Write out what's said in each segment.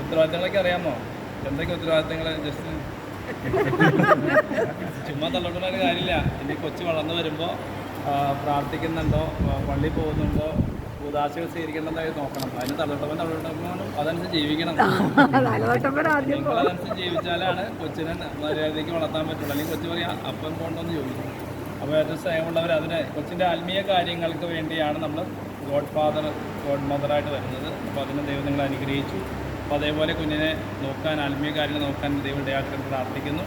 ഉത്തരവാദിത്തങ്ങളൊക്കെ അറിയാമോ? എന്തൊക്കെ ഉത്തരവാദിത്തങ്ങൾ? ജസ്റ്റ് ചുമ്മാ തള്ളോട്ടുള്ള കാര്യമില്ല. ഇനി കൊച്ചു വളർന്നു വരുമ്പോൾ പ്രാർത്ഥിക്കുന്നുണ്ടോ, പള്ളിയിൽ പോകുന്നുണ്ടോ, ഉദാശകൾ സ്വീകരിക്കണമെന്നായി നോക്കണം. അതിന് തള്ളോട്ടവനും അതനുസരിച്ച് ജീവിക്കണം. നിങ്ങളതനുസരിച്ച് ജീവിച്ചാലാണ് കൊച്ചിനെ മര്യാദയ്ക്ക് വളർത്താൻ പറ്റുള്ളൂ. അല്ലെങ്കിൽ കൊച്ചു പറയാം അപ്പം പോകണമെന്ന് ചോദിക്കും. അപ്പോൾ ഏറ്റവും സ്നേഹമുള്ളവർ അതിന് കൊച്ചിൻ്റെ ആത്മീയ കാര്യങ്ങൾക്ക് വേണ്ടിയാണ് നമ്മൾ ഗോഡ് ഫാദർ ഗോഡ് മദറായിട്ട് വരുന്നത്. അപ്പോൾ അതിന് ദൈവം നിങ്ങൾ അനുഗ്രഹിച്ചു. അപ്പോൾ അതേപോലെ കുഞ്ഞിനെ നോക്കാൻ, ആത്മീയ കാര്യങ്ങൾ നോക്കാൻ ദൈവം ഇടയാക്കാൻ പ്രാർത്ഥിക്കുന്നു.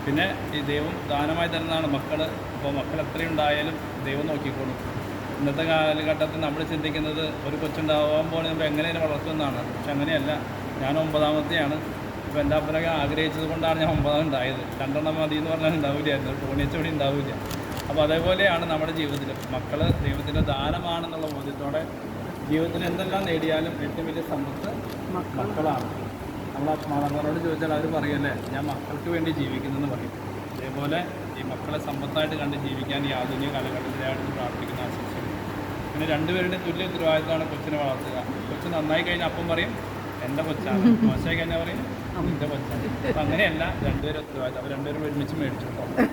പിന്നെ ഈ ദൈവം ദാനമായി തരുന്നതാണ് മക്കൾ. അപ്പോൾ മക്കൾ എത്രയുണ്ടായാലും ദൈവം നോക്കിക്കോളും. ഇന്നത്തെ കാലഘട്ടത്തിൽ നമ്മൾ ചിന്തിക്കുന്നത് ഒരു കൊച്ചുണ്ടാകുമ്പോൾ നമ്മൾ എങ്ങനെ വളർത്തുമെന്നാണ്. പക്ഷെ അങ്ങനെയല്ല. ഞാൻ 9ാമത്തെയാണ്. ഇപ്പോൾ എൻ്റെ അപ്പനൊക്കെ ആഗ്രഹിച്ചത് കൊണ്ടാണ് ഞാൻ 9 ഉണ്ടായത്. 2 മതി എന്ന് പറഞ്ഞാൽ ഉണ്ടാവില്ലായിരുന്നു, തോന്നിയച്ചോടി ഉണ്ടാവില്ല. അപ്പോൾ അതേപോലെയാണ് നമ്മുടെ ജീവിതത്തിൽ മക്കൾ ദൈവത്തിൻ്റെ ദാനമാണെന്നുള്ള ബോധ്യത്തോടെ ജീവിതത്തിൽ എന്തെല്ലാം നേടിയാലും ഏറ്റവും വലിയ സമ്പത്ത് മക്കളാണ്. നമ്മൾ മാതാപിതാക്കളോട് ചോദിച്ചാൽ അവർ പറയുമല്ലേ, ഞാൻ മക്കൾക്ക് വേണ്ടി ജീവിക്കുന്നെന്ന് പറയും. അതേപോലെ ഈ മക്കളെ സമ്പത്തായിട്ട് കണ്ട് ജീവിക്കാൻ ഈ ആധുനിക കാലഘട്ടത്തിലായിട്ട് പ്രാർത്ഥിക്കുന്ന ആശംസിക്കുന്നു. പിന്നെ രണ്ടുപേരുടെ തുല്യ ഉത്തരവാദിത്തമാണ് കൊച്ചിനെ വളർത്തുക. കൊച്ച് നന്നായി കഴിഞ്ഞാൽ അപ്പം പറയും എൻ്റെ കൊച്ചാണ്, മോശമായി കഴിഞ്ഞാൽ പറയും എൻ്റെ കൊച്ചാണ്. അപ്പം അങ്ങനെയല്ല, രണ്ടുപേരും ഉത്തരവാദിത്തം. അവർ രണ്ടുപേരും ഒരുമിച്ച് മേടിച്ചു നോക്കിക്കോട്ടെ.